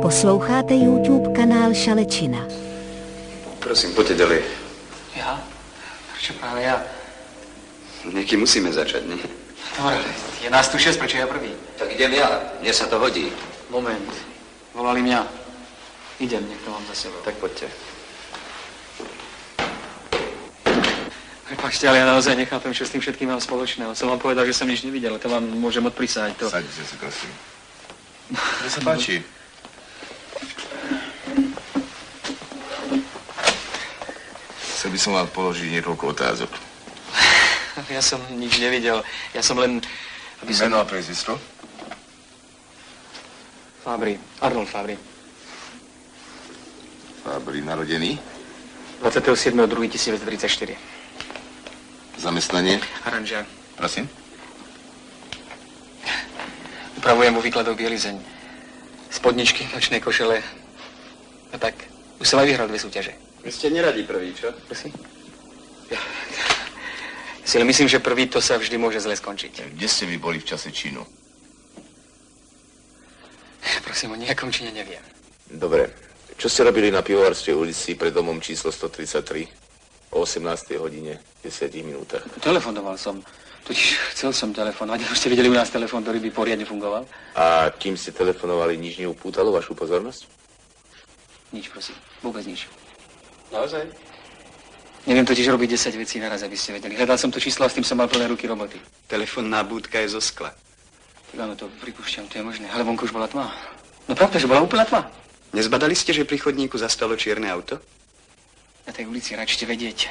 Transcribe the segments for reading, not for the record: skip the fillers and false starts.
Posloucháte YouTube kanál Šalečina. Prosím, poďte ďalej. Ja? Prečo práve ja? Niekým musíme začať, nie? Dobre, je nás tu 6, prečo ja prvý? Tak idem ja, mne sa to hodí. Moment, volali mňa. Idem, niekto mám za sebou. Tak poďte. Prepáčte, ale ja naozaj nechápem, čo s tým všetkým mám spoločného. Som vám povedal, že som nič nevidel, to vám môžem odprisať. To... Saďte sa, prosím. Mne sa páči. Chcel by som vám položiť niekoľko otázok. Ja som nič nevidel. Ja som len... Meno a priezvisko? Fabri. Arnold Fabri. Fabri, narodený? 27.2.1934. Zamestnanie? Aranžár. Prosím? Upravujem mu výkladov bielizeň. Spodničky, nočné košele. No tak, už som aj vyhral 2 súťaže. Vy ste neradi prvý, čo? Prosím? Ja si len myslím, že prvý to sa vždy môže zle skončiť. Kde ste vy boli v čase činu? Prosím, o nejakom čine neviem. Dobre. Čo ste robili na Pivovarskej ulici pred domom číslo 133 o 18. hodine 10 minútach? Telefonoval som. Totiž chcel som telefonovať. Už ste videli u nás telefón, ktorý by poriadne fungoval? A kým ste telefonovali, nič neupútalo vašu pozornosť? Nič, prosím. Vôbec nič. Naozaj? Neviem totiž robiť 10 vecí naraz, aby ste vedeli. Hľadal som to číslo a s tým som mal plné ruky roboty. Telefónna budka je zo skla. Tak áno, to pripúšťam, to je možné. Ale vonku už bola tma. No pravda, že bola úplná tma. Nezbadali ste, že pri chodníku zastalo čierne auto? Na tej ulici račte vedieť.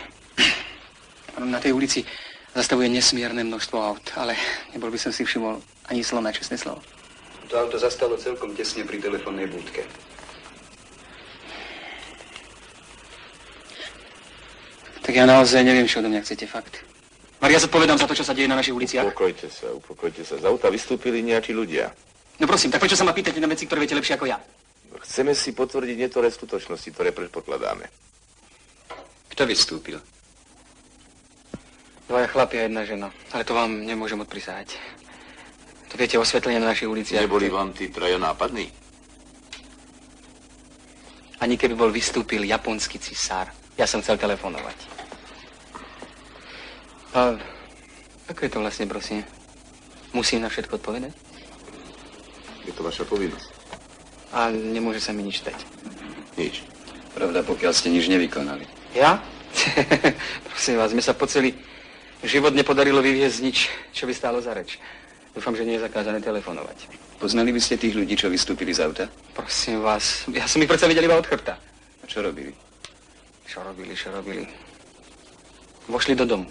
Na tej ulici zastavuje nesmierne množstvo aut, ale nebol by som si všimol ani slovo na čestné slovo. To auto zastalo celkom tesne pri telefónnej budke. Tak ja naozaj neviem, čo odo mňa chcete, fakt. Maria, zodpovedám za to, čo sa deje na našich uliciach. Upokojte sa. Z auta vystúpili nejakí ľudia. No prosím, tak prečo sa ma pýtate na veci, ktoré viete lepšie ako ja? Chceme si potvrdiť niektoré skutočnosti, ktoré predpokladáme. Kto vystúpil? 2 chlapi a 1 žena. Ale to vám nemôžem odprisahať. To viete, osvetlenie na našich uliciach. Neboli vám tí traja nápadní? Ani keby bol vystúpil japonský cisár, ja som chcel telefonovať. A ako je to vlastne, prosím? Musím na všetko odpovedať? Je to vaša povinnosť. A nemôže sa mi nič stať. Nič. Pravda, pokiaľ ste nič nevykonali. Ja? Prosím vás, mne sa po celý život nepodarilo vyviezť nič, čo by stálo za reč. Dúfam, že nie je zakázané telefonovať. Poznali by ste tých ľudí, čo vystúpili z auta? Prosím vás, ja som ich predsa videl iba od chrbta. A čo robili? Čo robili? Vošli do domu.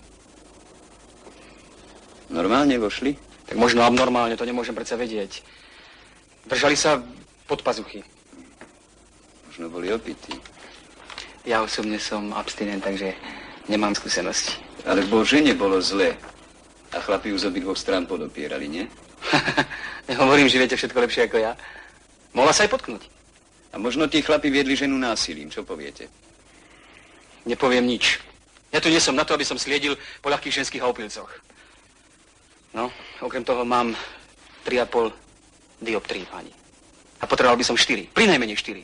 Normálne vošli? Tak možno abnormálne, to nemôžem predsa vedieť. Držali sa pod pazuchy. Možno boli opití. Ja osobne som abstinent, takže nemám skúsenosti. Ale v Božene bolo zle. A chlapi ju z obidvoch strán podopierali, nie? Nehovorím, že viete všetko lepšie ako ja. Mohla sa aj potknúť. A možno tí chlapi viedli ženu násilím, čo poviete? Nepoviem nič. Ja tu nie som na to, aby som sliedil po ľahkých ženských opilcoch. No, okrem toho mám 3,5 dioptrii, pani. A potreboval by som 4. Prinajmenej 4.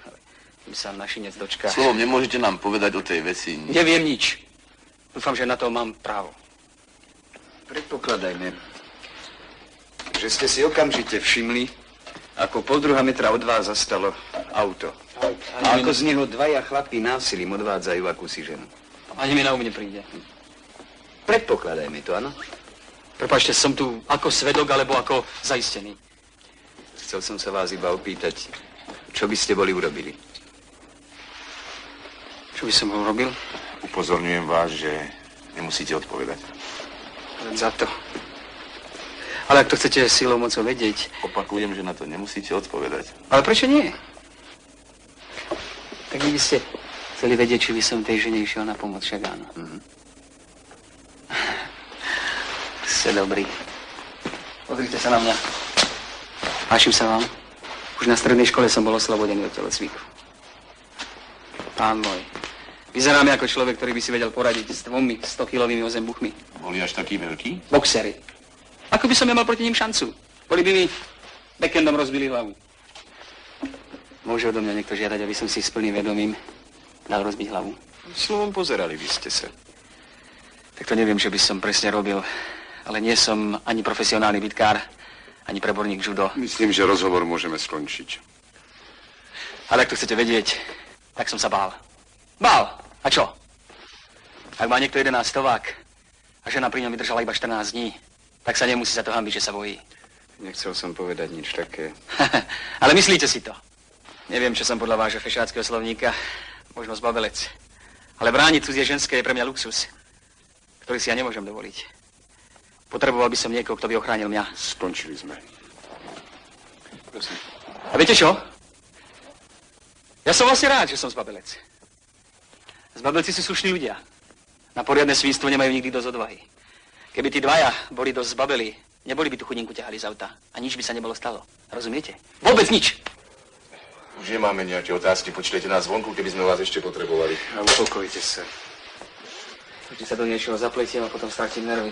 Ale kým sa našinec dočká... Slovom, nemôžete nám povedať o tej veci? Neviem nič. Dúfam, že na to mám právo. Predpokladajme, že ste si okamžite všimli, ako 0,5 metra od vás zastalo auto. A ako z neho 2 chlapi násilím odvádzajú akúsi ženu. Ani mi na nepríde. Predpokladajme to, áno? Prepáčte, som tu ako svedok, alebo ako zaistený. Chcel som sa vás iba opýtať, čo by ste boli urobili? Čo by som urobil? Upozorňujem vás, že nemusíte odpovedať. Len za to. Ale ak to chcete silou mocou vedieť... Opakujem, že na to nemusíte odpovedať. Ale prečo nie? Tak vy by ste chceli vedieť, či by som tej žene išiel na pomoc, však áno. Ste dobrý. Pozrite sa na mňa. Páčim sa vám. Už na strednej škole som bol oslobodený od telocviku. Pán môj, vyzerám ako človek, ktorý by si vedel poradiť s 2 100-kilovými ozembuchmi. Boli až taký veľký? Boxery. Ako by som nemal proti ním šancu? Boli by mi backendom rozbili hlavu. Môže odo mňa niekto žiadať, aby som si s plným vedomím dal rozbiť hlavu? Slovom pozerali by ste sa. Tak to neviem, čo by som presne robil. Ale nie som ani profesionálny bitkár, ani preborník judo. Myslím, že rozhovor môžeme skončiť. Ale ak to chcete vedieť, tak som sa bál. Bál! A čo? Ak má niekto 11 stovák a žena pri ňom vydržala iba 14 dní, tak sa nemusí za to hanbiť, že sa bojí. Nechcel som povedať nič také. Ale myslíte si to? Neviem, čo som podľa vášho fešáckého slovníka, možno zbabelec. Ale brániť cudzie ženské je pre mňa luxus, ktorý si ja nemôžem dovoliť. Potreboval by som niekoho, kto by ochránil mňa. Skončili sme. Prosím. A viete čo? Ja som vlastne rád, že som zbabelec. Zbabelci sú slušní ľudia. Na poriadne svinstvo nemajú nikdy dosť odvahy. Keby tí dvaja boli dosť zbabeli, neboli by tú chudinku ťahali z auta. A nič by sa nebolo stalo. Rozumiete? Vôbec nič. Už nemáme nejaké otázky, počujete nás vonku, keby sme vás ešte potrebovali. A upokojte sa. Keď sa do niečoho zapletiem a potom stratím nervy.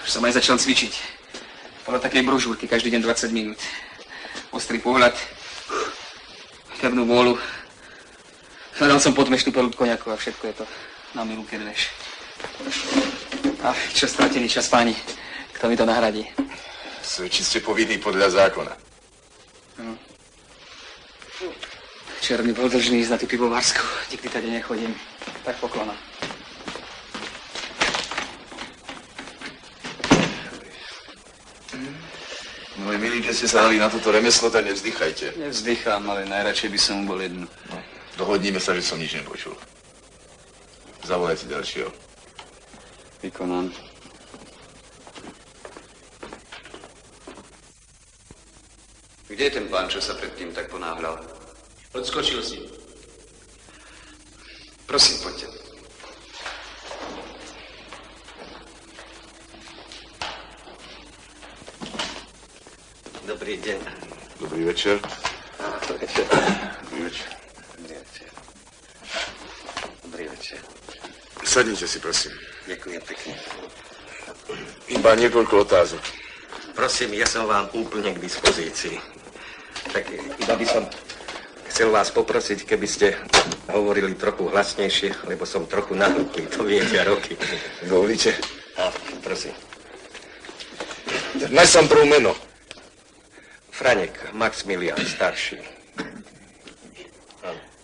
Už som aj začal cvičiť. Podľa takej brožúrky každý deň 20 minút. Ostrý pohľad, pevnú vôľu. Hľadal som podmešnú peľu koniaku a všetko je to na milu kedveš. A čo stratený čas, páni, kto mi to nahradí? Svedčí ste povinný podľa zákona. Černý bol dlžný ísť na tú pivovarsku. Nikdy tady nechodím. Tak poklona. Moji milí, keď ste sa dali na toto remeslo, tak nevzdychajte. Nevzdychám, ale najradšej by som bol jednu. No, dohodníme sa, že som nič nepočul. Zavolajte ďalšieho. Vykonám. Kde je ten pán, čo sa predtým tak ponáhľal? Odskočil si. Prosím, poďte. Dobrý deň. Dobrý večer. Dobrý večer. Dobrý večer. Dobrý večer. Dobrý večer. Sadnite si, prosím. Ďakujem pekne. Iba niekoľko otázok. Prosím, ja som vám úplne k dispozícii. Tak iba by som chcel vás poprosiť, keby ste hovorili trochu hlasnejšie, lebo som trochu nahlúplý, to viete, roky. Dovolíte? A, prosím. Najsám prvé meno. Franek Maximilián, starší.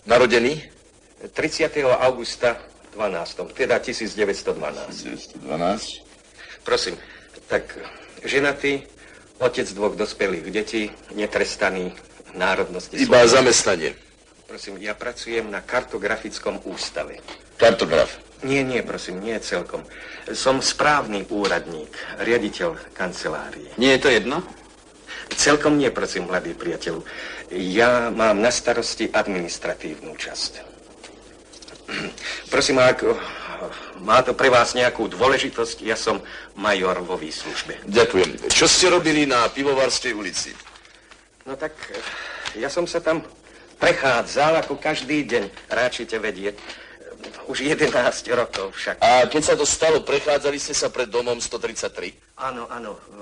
Narodený? 30. augusta 12. Teda 1912. 1912. Prosím, tak ženatý, otec dvoch dospelých detí, netrestaný, národnosti. Iba zamestnanie. Prosím, ja pracujem na kartografickom ústave. Kartograf. Nie, prosím, nie celkom. Som správny úradník, riaditeľ kancelárie. Nie je to jedno? Celkom nie, prosím, mladý priateľu. Ja mám na starosti administratívnu časť. Prosím, ak má to pre vás nejakú dôležitosť, ja som major vo výslužbe. Ďakujem. Čo ste robili na Pivovarskej ulici? No tak, ja som sa tam prechádzal ako každý deň, ráčite vedieť. Už 11 rokov však. A keď sa to stalo, prechádzali ste sa pred domom 133? Áno.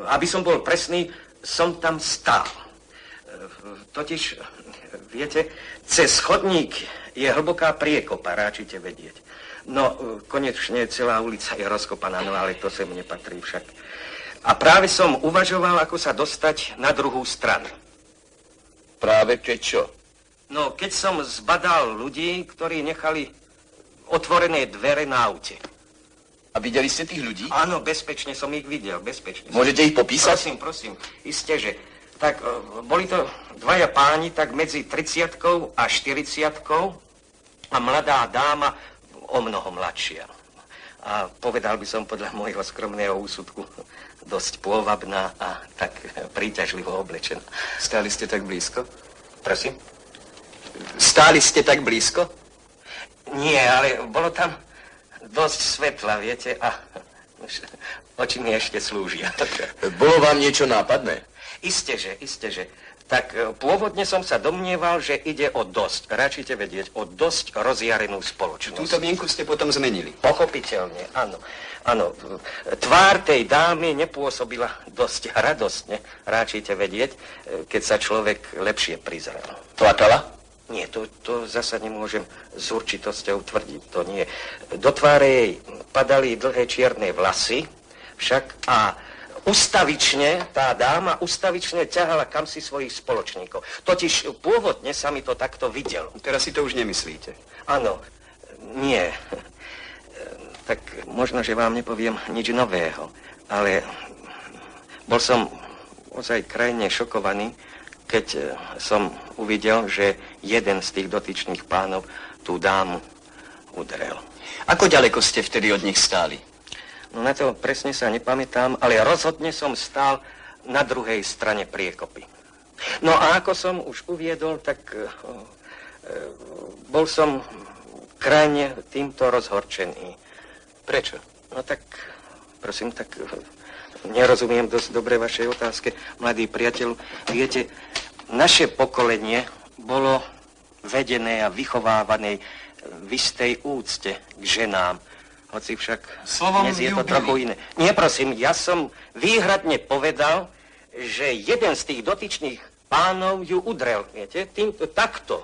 Aby som bol presný, som tam stál. Totiž, viete, cez chodník je hlboká priekopa, ráčite vedieť. No, konečne celá ulica je rozkopaná, no ale to sem nepatrí však. A práve som uvažoval, ako sa dostať na druhú stranu. Práve keď čo? No, keď som zbadal ľudí, ktorí nechali otvorené dvere na aute. A videli ste tých ľudí? Áno, bezpečne som ich videl, bezpečne. Môžete ich popísať? Prosím, isteže. Tak boli to dvaja páni, tak medzi 30-kou a 40-kou a mladá dáma o mnoho mladšia. A povedal by som podľa môjho skromného úsudku dosť pôvabná a tak príťažlivo oblečená. Stáli ste tak blízko? Prosím? Stáli ste tak blízko? Nie, ale bolo tam dosť svetla, viete, a oči mi ešte slúžia. Bolo vám niečo nápadné? Isteže. Tak pôvodne som sa domnieval, že ide o dosť, račite vedieť, o dosť rozjarenú spoločnosť. Túto mienku ste potom zmenili. Pochopiteľne, áno. Áno, tvár tej dámy nepôsobila dosť radostne, ráčite vedieť, keď sa človek lepšie prizrel. Plakala? Nie, to zasa nemôžem s určitosťou tvrdiť, to nie. Do tváre jej padali dlhé čierne vlasy, však a ustavične, tá dáma ustavične ťahala kamsi svojich spoločníkov. Totiž pôvodne sa mi to takto videlo. Teraz si to už nemyslíte. Áno, nie. Tak možno, že vám nepoviem nič nového, ale bol som ozaj krajne šokovaný, keď som uvidel, že jeden z tých dotyčných pánov tú dámu udrel. Ako ďaleko ste vtedy od nich stáli? No na to presne sa nepamätám, ale rozhodne som stál na druhej strane priekopy. No a ako som už uviedol, tak bol som krajne týmto rozhorčený. Prečo? No tak, prosím, tak nerozumiem dosť dobre vašej otázke, mladý priateľ. Viete, naše pokolenie bolo vedené a vychovávané v istej úcte k ženám. Hoci však slovom dnes je to trochu iné. Nie, prosím, ja som výhradne povedal, že jeden z tých dotyčných pánov ju udrel, viete, týmto, takto.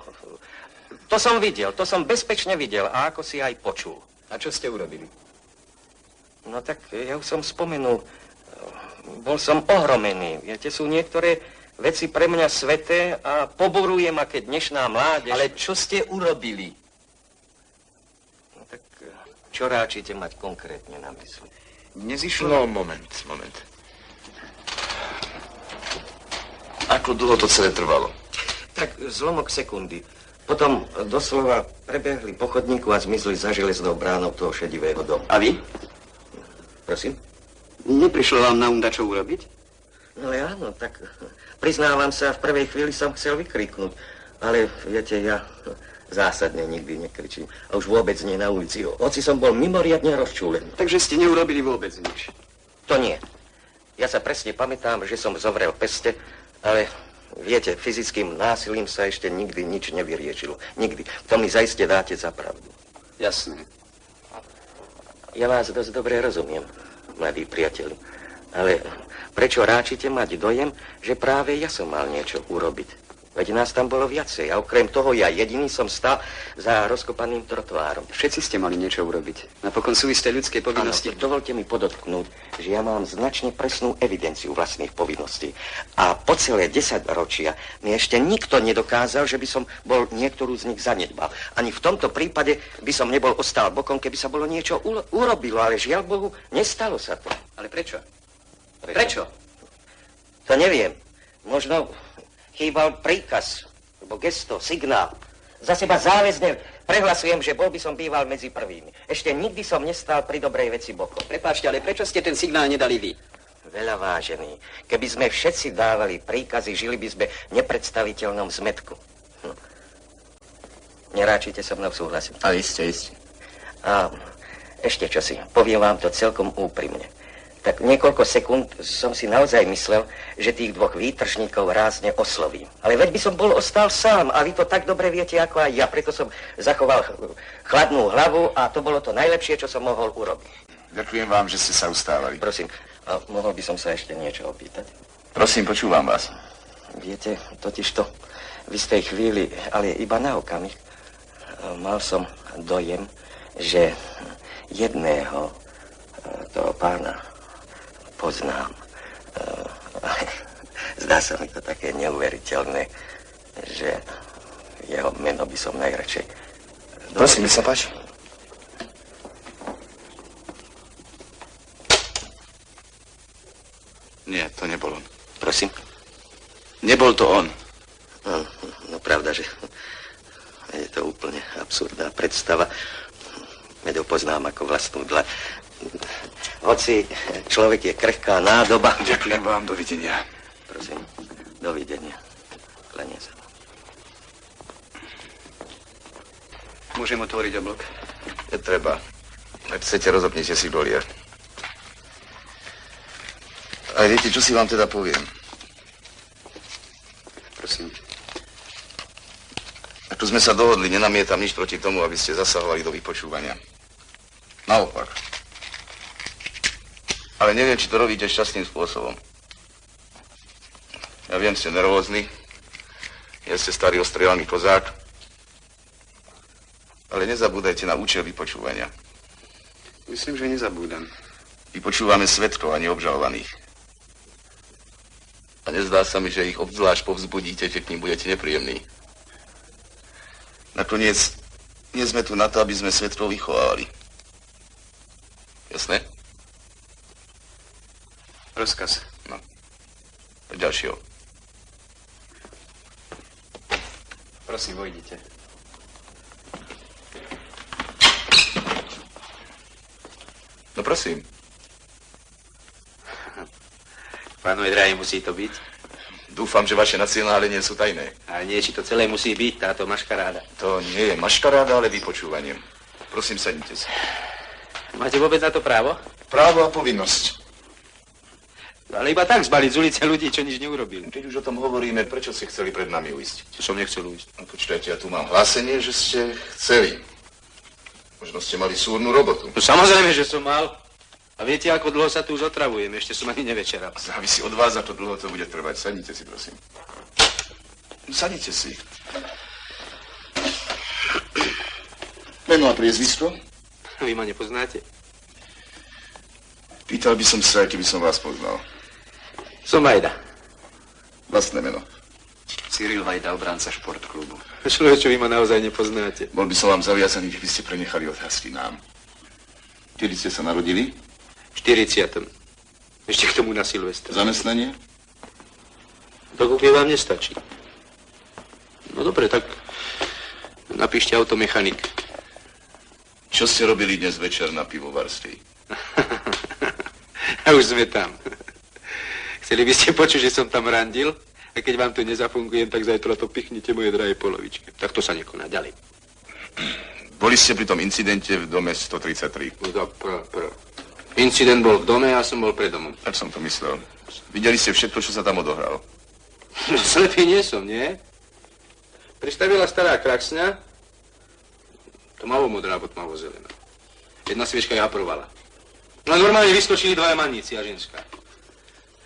To som videl, to som bezpečne videl a ako si aj počul. A čo ste urobili? No tak ja už som spomenul, bol som ohromený, viete, sú niektoré veci pre mňa sveté a poboruje ma, keď dnešná mládež... Ale čo ste urobili? Tak čo ráčite mať konkrétne na mysli? No, moment. Ako dlho to celé trvalo? Tak zlomok sekundy. Potom doslova prebehli po chodníku a zmizli za železnou bránou toho šedivého domu. A vy? Prosím? Neprišlo vám na umda čo urobiť? No ale áno, tak priznávam sa, v prvej chvíli som chcel vykriknúť. Ale viete, ja zásadne nikdy nekričím. A už vôbec nie na ulici. Hoci som bol mimoriadne rozčúlený. Takže ste neurobili vôbec nič. To nie. Ja sa presne pamätám, že som zovrel peste, ale viete, fyzickým násilím sa ešte nikdy nič nevyriešilo. Nikdy. To mi zaiste dáte za pravdu. Jasné. Ja vás dosť dobre rozumiem, mladí priateľi. Ale prečo ráčite mať dojem, že práve ja som mal niečo urobiť? Veď nás tam bolo viacej a okrem toho ja jediný som stál za rozkopaným trotvárom. Všetci ste mali niečo urobiť. Napokon sú isté ľudské povinnosti. Áno, dovolte mi podotknúť, že ja mám značne presnú evidenciu vlastných povinností. A po celé 10 ročia mi ešte nikto nedokázal, že by som bol niektorú z nich zanedbal. Ani v tomto prípade by som nebol ostal bokom, keby sa bolo niečo urobilo, ale žiaľ Bohu, nestalo sa to. Ale prečo? Prečo? To neviem. Možno chýbal príkaz, alebo gesto, signál. Za seba záväzne prehlasujem, že bol by som býval medzi prvými. Ešte nikdy som nestál pri dobrej veci bokom. Prepáčte, ale prečo ste ten signál nedali vy? Veľa vážený. Keby sme všetci dávali príkazy, žili by sme v nepredstaviteľnom zmetku. Neráčite so mnou súhlasiť? A iste. A ešte čosi. Poviem vám to celkom úprimne. Tak niekoľko sekúnd som si naozaj myslel, že tých dvoch výtržníkov rázne oslovím. Ale veď by som bol ostal sám a vy to tak dobre viete ako aj ja. Preto som zachoval chladnú hlavu a to bolo to najlepšie, čo som mohol urobiť. Ďakujem vám, že ste sa ustávali. Prosím, a mohol by som sa ešte niečo opýtať? Prosím, počúvam vás. Viete, totižto v istej chvíli, ale iba na okamih, mal som dojem, že jedného toho pána poznám. Ale zdá sa mi to také neuveriteľné, že jeho meno by som najradšej... Prosím, mi sa páči. Nie, to nebol on. Prosím? Nebol to on. No pravda, že je to úplne absurdná predstava. Veď ho poznám ako vlastnú dlaň. Hoci človek je krehká nádoba. Ďakujem vám, dovidenia. Prosím, dovidenia. Klania sa. Môžem otvoriť oblok? Netreba. Ak chcete, rozopnite si dolier. A viete, čo si vám teda poviem? Prosím. Ako sme sa dohodli, nenamietam nič proti tomu, aby ste zasahovali do vypočúvania. Naopak. Ale neviem, či to robíte šťastným spôsobom. Ja viem, ste nervózni. Ja ste starý ostrieľaný kozák. Ale nezabúdajte na účel vypočúvania. Myslím, že nezabúdam. Vypočúvame svedkov a neobžalovaných. A nezdá sa mi, že ich obzvlášť povzbudíte, že k ním budete nepríjemní. Nakoniec, nie sme tu na to, aby sme svedkov vychovávali. Jasné? Rozkaz. No. Poď ďalšieho. Prosím, vojdite. No prosím. Pánovi drahý, musí to byť. Dúfam, že vaše nacionále nie sú tajné. Ale nie, či to celé musí byť, táto maškaráda. To nie je maškaráda, ale vypočúvanie. Prosím, sadnite sa. Máte vôbec na to právo? Právo a povinnosť. Ale iba tak zbaliť z ulice ľudí, čo nič neurobili. Keď už o tom hovoríme, prečo ste chceli pred nami uísť? Čo som nechcel ujsť. No počkajte, ja tu mám hlásenie, že ste chceli. Možno ste mali súrnu robotu. No samozrejme, že som mal. A viete, ako dlho sa tu už otravujem? Ešte som ani nevečeral. Závisí od vás, ako dlho to bude trvať. Sadnite si, prosím. Sadnite si. Meno a priezvisko? Vy ma nepoznáte? Pýtal by som sa, keby som vás poznal. Som Vajda. Vlastné meno. Cyril Vajda, obránca športklubu. Človeče, vy ma naozaj nepoznáte. Bol by som vám zaviazaný, že by ste prenechali otázky nám. Kedy ste sa narodili? V 40. Ešte k tomu na Silvestra. Zamestnanie? Dokúpie vám nestačí. No dobre, tak napíšte automechanik. Čo ste robili dnes večer na pivovarstve? A už sme tam. Chceli by ste počuť, že som tam randil? A keď vám tu nezafungujem, tak zajtra to pichnite moje drahé polovičke. Tak to sa nekoná ďalej. Boli ste pri tom incidente v dome 133. No tak Incident bol v dome a ja som bol pred domom. Tak som to myslel. Videli ste všetko, čo sa tam odohralo? Slepý nie som, nie? Pristavila stará kraksňa, tmavo-modrá, alebo tmavo-zelená. Jedna sviečka japrovala. No a normálne vyskočili dvaja manníci a ženská.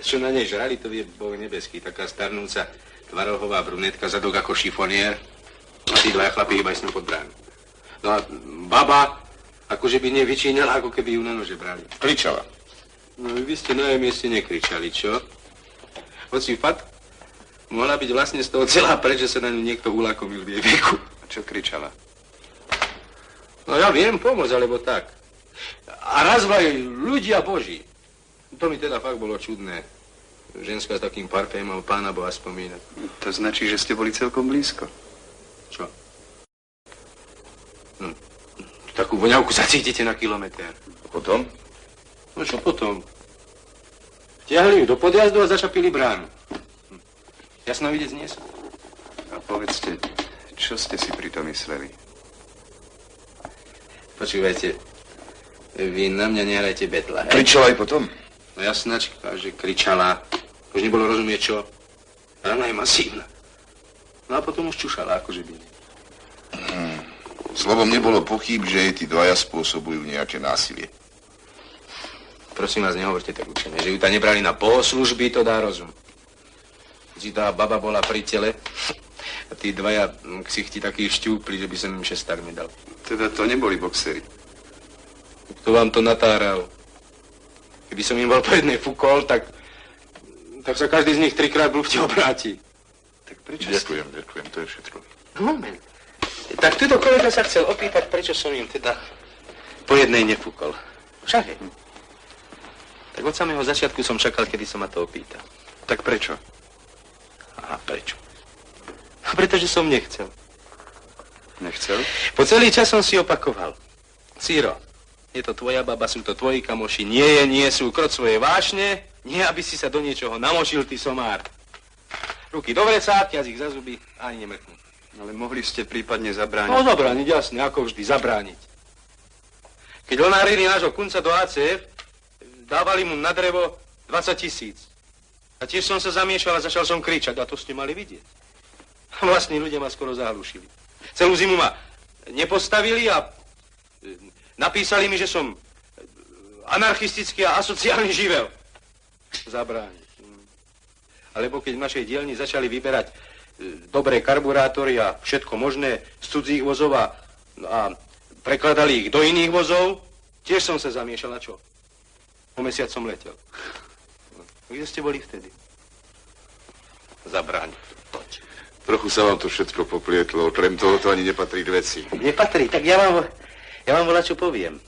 Čo na nej žrali, to vie Boh nebeský. Taká starnúca tvarohová brunetka, zadok ako šifonier. A tí dvaja chlapí iba isnú pod bránu. No a baba, akože by nevyčínala, ako keby ju na nože brali. Kričala. No vy ste na jej mieste nekričali, čo? Hoci fakt, mohla byť vlastne z toho celá preč, že sa na ňu niekto ulakomil v jej veku. A čo kričala? No ja viem pomôcť, alebo tak. A raz aj ľudia Boží. To mi teda fakt bolo čudné. Ženská s takým parfém mal Pána Boha spomínať. To značí, že ste boli celkom blízko. Čo? No, takú voňavku zacítite na kilometr. A potom? No čo potom? Vtiahli ju do podjazdu a začapili bránu. Jasno vidieť nie som. A povedzte, čo ste si pri tom mysleli? Počúvajte, vy na mňa nehrajte betla, hej? Kričala aj potom? No jasnačka, že kričala. Už nebolo rozumieť čo. Rána je masívna. No a potom už čušala, akože by nie. Slovom nebolo pochyb, že jej tí dvaja spôsobujú nejaké násilie. Prosím vás, nehovorte tak učené, že ju tam nebrali na bohoslužby, to dá rozum. Že tá baba bola pri tele a tí dvaja ksichti takí šťúpli, že by som im šesták nedal. Teda to neboli boxery. Kto vám to natáral? Keby som im bol po jednej fúkol, tak sa každý z nich 3-krát blúbte obráti. Tak prečo Ďakujem, to je všetko. Moment. Tak tuto kolega sa chcel opýtať, prečo som im teda po jednej nefúkol. Však. Tak od samého začiatku som čakal, kedy sa ma to opýta. Tak prečo? A prečo? Pretože som nechcel. Nechcel? Po celý čas som si opakoval. Ciro, je to tvoja baba, sú to tvoji kamoši. Nie sú krot svoje vášne. Nie, aby si sa do niečoho namočil, ty somár. Ruky do vrecák, jazyk za zuby, ani nemrknú. Ale mohli ste prípadne zabrániť. No zabrániť, jasne, ako vždy, zabrániť. Keď lonárili nášho kunca do ACF, dávali mu na drevo 20 000. A tiež som sa zamiešal a začal som kričať, a to ste mali vidieť. Vlastní ľudia ma skoro zahlušili. Celú zimu ma nepostavili a napísali mi, že som anarchistický a asociálny živel. Zabrániť. Alebo keď v našej dielni začali vyberať dobré karburátory a všetko možné z cudzích vozov a prekladali ich do iných vozov, tiež som sa zamiešal. Na čo? O mesiac som letel. Kde ste boli vtedy? Zabrániť. Trochu sa vám to všetko poplietlo. Okrem toho to ani nepatrí k veci. Nepatrí, tak ja vám voľačo poviem.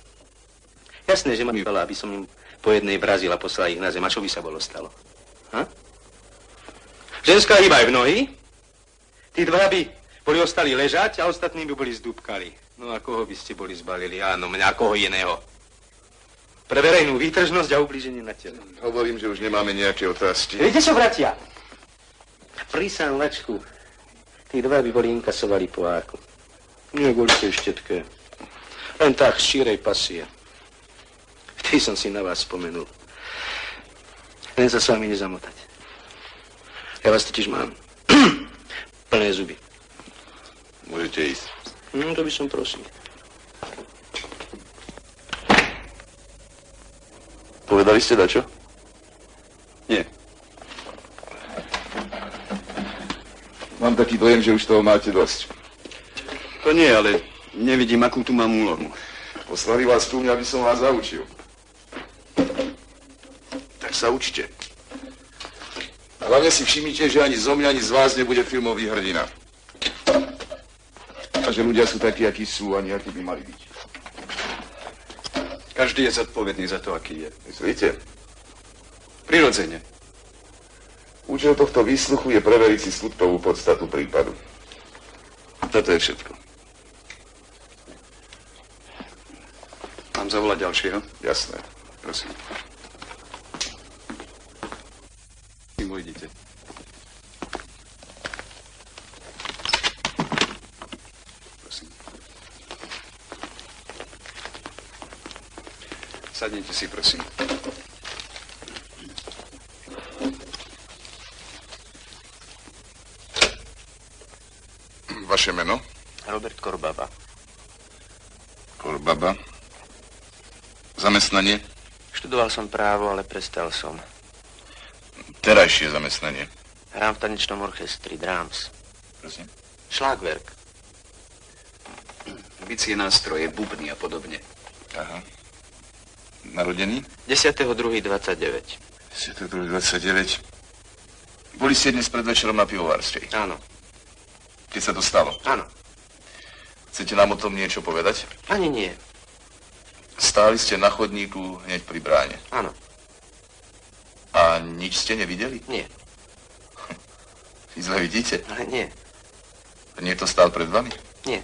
Jasné, že ma vypala, aby som im po jednej vrazil a poslal ich na zem. A čo by sa bolo stalo? Ha? Ženská hýba aj v nohy. Tí dva by boli ostali ležať a ostatní by boli zdúbkali. No a koho by ste boli zbalili? Áno, mňa, koho iného? Pre verejnú výtržnosť a ublíženie na tele. Hovorím, že už nemáme nejaké otázky. Viete čo, bratia? Prísam, Lačku. Tí dva by boli inkasovali po áku. Nie kvôli tej štetke. Len tak, z čírej pasie. Vtedy som si na vás spomenul. Len sa s vami nezamotať. Ja vás totiž mám. Plné zuby. Môžete ísť. To by som prosil. Povedali ste dačo? Nie. Mám taký dojem, že už toho máte dosť. To nie, ale nevidím, akú tu mám úlohu. Poslali vás tu, aby som vás zaučil. Tak sa učte. A hlavne si všimnite, že ani zo mňa, ani z vás nebude filmový hrdina. A že ľudia sú takí, akí sú, ani akí by mali byť. Každý je zodpovedný za to, aký je. Myslíte? Prirodzene. Účel tohto výsluchu je preveriť si skutkovú podstatu prípadu. Toto je všetko. Mám zavolať ďalšieho? Jasné. Prosím. Ujdite. Prosím. Sadnite si, prosím. Vaše meno? Robert Korbaba. Korbaba. Zamestnanie? Študoval som právo, ale prestal som. Terajšie zamestnanie. Hrám v tanečnom orchestri, Drams. Prosím. Šlágwerk. Bicie nástroje, bubny a podobne. Aha. Narodený? 10.2.29. 10.2.29. Boli ste dnes predvečerom na Pivovarskej? Áno. Keď sa to stalo? Áno. Chcete nám o tom niečo povedať? Ani nie. Stáli ste na chodníku hneď pri bráne. Áno. A nič ste nevideli? Nie. Vy zle vidíte? Ale nie. Niekto stál pred vami? Nie.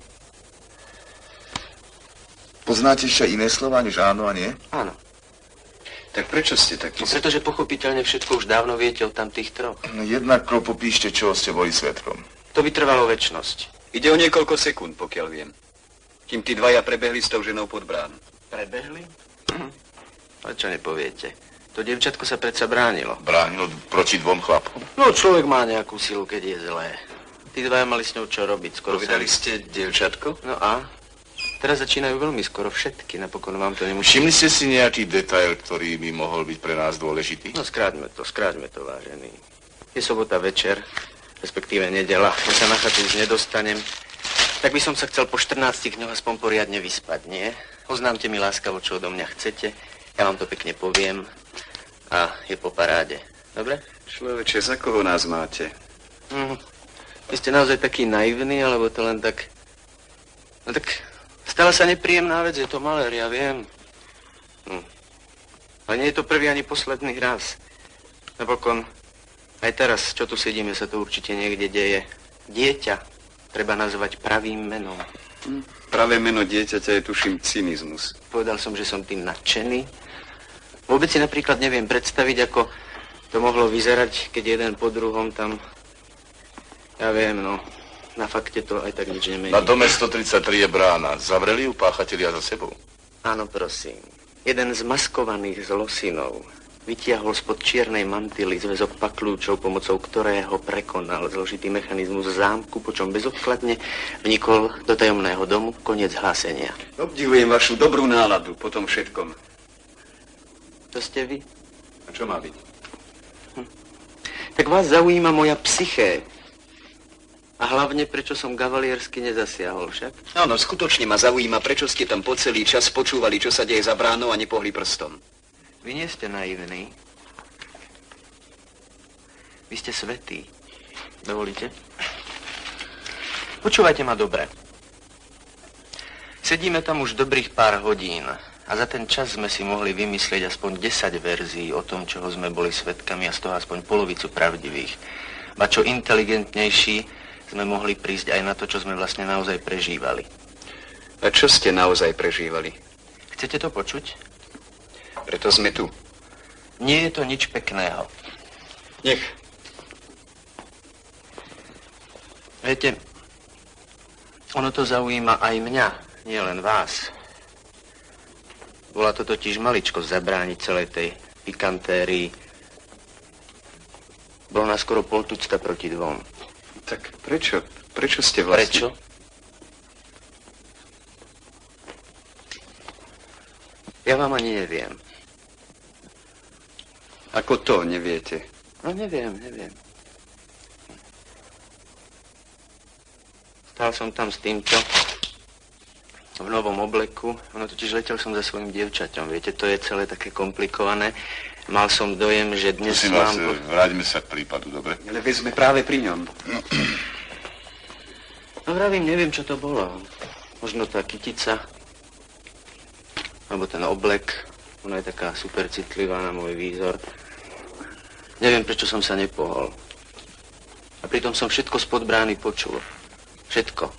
Poznáte ešte iné slova než áno a nie? Áno. Tak prečo ste takí? No, pretože pochopiteľne všetko už dávno viete o tamtých troch. No jednak popíšte, čo ste boli svedkom. To by trvalo večnosť. Ide o niekoľko sekúnd, pokiaľ viem. Kým tí dvaja prebehli s tou ženou pod bránu. Prebehli? Ale čo nepoviete? To dievčatko sa predsa bránilo. Bránilo proti dvom chlapom? No, človek má nejakú silu, keď je zlé. Tí dvaja mali s ňou čo robiť. Skoro Povedali ste dievčatko? No a? Teraz začínajú veľmi skoro všetky. Napokon vám to nemusí... Všimli ste si nejaký detail, ktorý by mohol byť pre nás dôležitý? No, skráťme to, vážený. Je sobota večer, respektíve nedela. Ja sa na chatu už nedostanem. Tak by som sa chcel po 14 dňoch aspoň poriadne vyspať, nie? Oznámte mi láskavo, čo odo mňa chcete. Ja vám to pekne poviem. A je po paráde. Dobre? Človeče, za koho nás máte? Vy ste naozaj taký naivný, alebo to len tak... No tak stala sa nepríjemná vec, je to maléria, viem. Ale nie je to prvý ani posledný raz. Napokon, aj teraz, čo tu sedíme, sa to určite niekde deje. Dieťa treba nazvať pravým menom. Pravé meno dieťaťa je, tuším, cynizmus. Povedal som, že som tým nadšený. Vôbec si napríklad neviem predstaviť, ako to mohlo vyzerať, keď jeden po druhom tam... Ja viem, no, na fakte to aj tak nič nemení. Na dome 133 je brána. Zavreli ju páchatelia za sebou? Áno, prosím. Jeden z maskovaných zlosinov vytiahol spod čiernej mantily zväzok pakľúčov, pomocou ktorého prekonal zložitý mechanizmus zámku, počom bezodkladne vnikol do tajomného domu. Koniec hlásenia. Obdivujem vašu dobrú náladu po tom všetkom. To ste vy? A čo má byť? Tak vás zaujíma moja psyché. A hlavne, prečo som kavaliersky nezasiahol však? Áno, skutočne ma zaujíma, prečo ste tam po celý čas počúvali, čo sa deje za bránou a nepohli prstom. Vy nie ste naivní. Vy ste svätí. Dovolíte? Počúvajte ma dobre. Sedíme tam už dobrých pár hodín a za ten čas sme si mohli vymyslieť aspoň 10 verzií o tom, čoho sme boli svedkami a z toho aspoň polovicu pravdivých. Ba čo inteligentnejší, sme mohli prísť aj na to, čo sme vlastne naozaj prežívali. A čo ste naozaj prežívali? Chcete to počuť? Preto sme tu. Nie je to nič pekného. Nech. Viete, ono to zaujíma aj mňa, nie len vás. Bola to totiž maličko zabrániť celej tej pikantérii. Bolo nás skoro pol tucta proti dvom. Tak prečo? Prečo ste vlastne... Prečo? Ja vám ani neviem. Ako to neviete? No neviem. Stál som tam s týmto v novom obleku. Ono totiž letel som za svojím dievčaťom. Viete, to je celé také komplikované. Mal som dojem, že dnes Prosím vás, vráťme sa k prípadu, dobre? Ale veď sme práve pri ňom. No vravím, neviem, čo to bolo. Možno tá kytica, alebo ten oblek. Ona je taká super citlivá na môj výzor. Neviem, prečo som sa nepohol. A pritom som všetko spod brány počul. Všetko.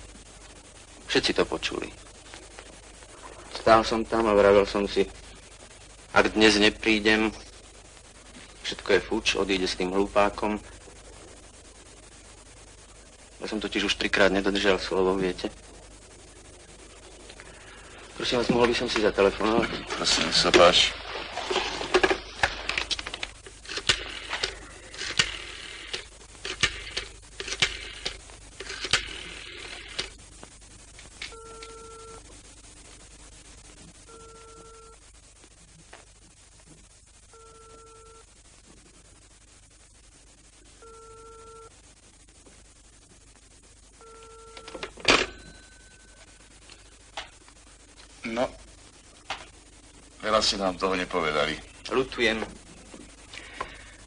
Všetci to počuli. Stál som tam a vravel som si, ak dnes neprídem, všetko je fuč, odíde s tým hlupákom. Ja som totiž už 3-krát nedodržal slovo, viete. Prosím vás, mohol by som si zatelefonovať? Prosím, sa páš. No, veľa ste nám toho nepovedali. Ľutujem.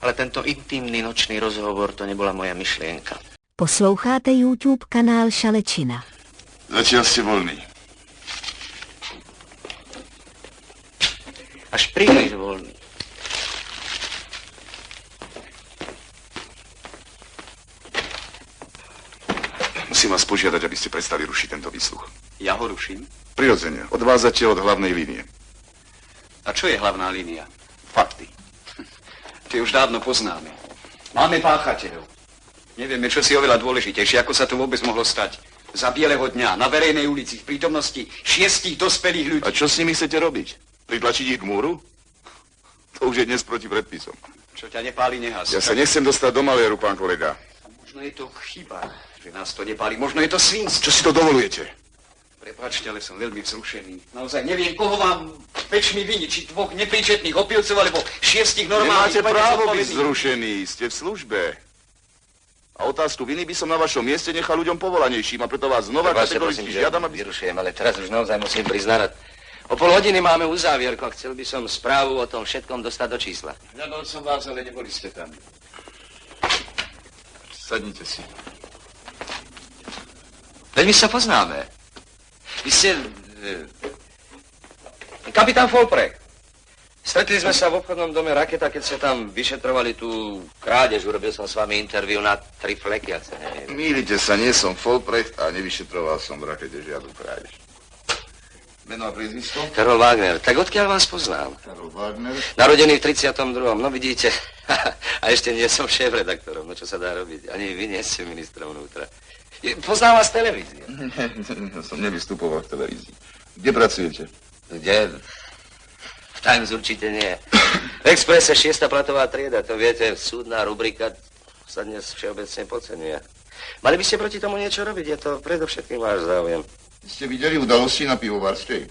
Ale tento intimný nočný rozhovor, to nebola moja myšlienka. Posloucháte YouTube kanál Šalečina. Zatiaľ ste voľní. Až príliš voľný. Musím vás požiadať, aby ste prestali rušiť tento výsluch. Ja ho ruším? Prirodzene, odvádzate od hlavnej línie. A čo je hlavná línia? Fakty. Tie už dávno poznáme. Máme páchateľov. Nevieme, čo si oveľa dôležitejšie, ako sa to vôbec mohlo stať. Za bieleho dňa, na verejnej ulici, v prítomnosti 6 dospelých ľudí. A čo s nimi chcete robiť? Pritlačiť ich k múru? To už je dnes proti predpisom. Čo ťa nepáli, nehas. Ja sa nechcem dostať do maléru, pán kolega. Možno je to chyba, že nás to nepáli. Možno je to svinstvo. Čo si to dovolujete? Prepáčte, ale som veľmi vzrušený. Naozaj neviem, koho vám pečmi viniť, či 2 nepríčetných opilcov, alebo 6 normálnych... Nemáte právo byť zrušený, ste v službe. A otázku viny by som na vašom mieste nechal ľuďom povolanejším a preto vás znova kategoricky žiadam, aby... Vyrušujem, ale teraz už naozaj musím priznať. O pol hodiny máme uzávierko. Chcel by som správu o tom všetkom dostať do čísla. Hľadal som vás, ale neboli ste tam. Sadnite si. Veď my sa poznáme. Vy ste... Kapitán Folprek. Stretli sme sa v obchodnom dome Raketa, keď ste tam vyšetrovali tú krádež. Urobil som s vami interviu na 3 fleky, ak sa neviem. Mýlite sa, nie som Folprecht a nevyšetroval som v Rakete žiadnu krádež. Meno a priezvisko? Karol Wagner. Tak odkiaľ vás poznám? Karol Wagner. Narodený v 32. No vidíte. A ešte nie som šéf-redaktorom. No čo sa dá robiť? Ani vy nie ste ministrom vnútra. Poznám vás z televízie. Ja som nevystupoval v televízii. Kde pracujete? Kde? V Times určite nie. V Expresse 6. platová trieda. To viete, súdna rubrika sa dnes všeobecne podceňuje. Mali by ste proti tomu niečo robiť? Je to predovšetkým váš záujem. Ste videli udalosti na Pivovarskej?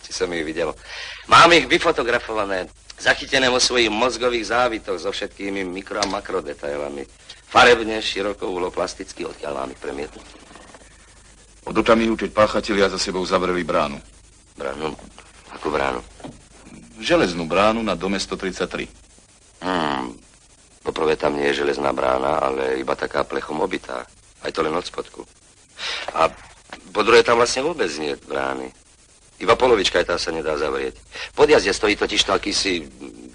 či som ich videl. Mám ich vyfotografované, zachytené vo svojich mozgových závitoch so všetkými mikro- a makrodetailami. Farebne, široko, plasticky, odkiaľ mám ich premietnúť. Od okamihu, keď páchatelia za sebou zavreli bránu. Bránu? Akú bránu? Železnú bránu na dome 133. Poprvé tam nie je železná brána, ale iba taká plechom obitá. Aj to len od spodku. A po druhé tam vlastne vôbec nie je brány. Iba polovička aj tá sa nedá zavrieť. V podjazde stojí totiž takýsi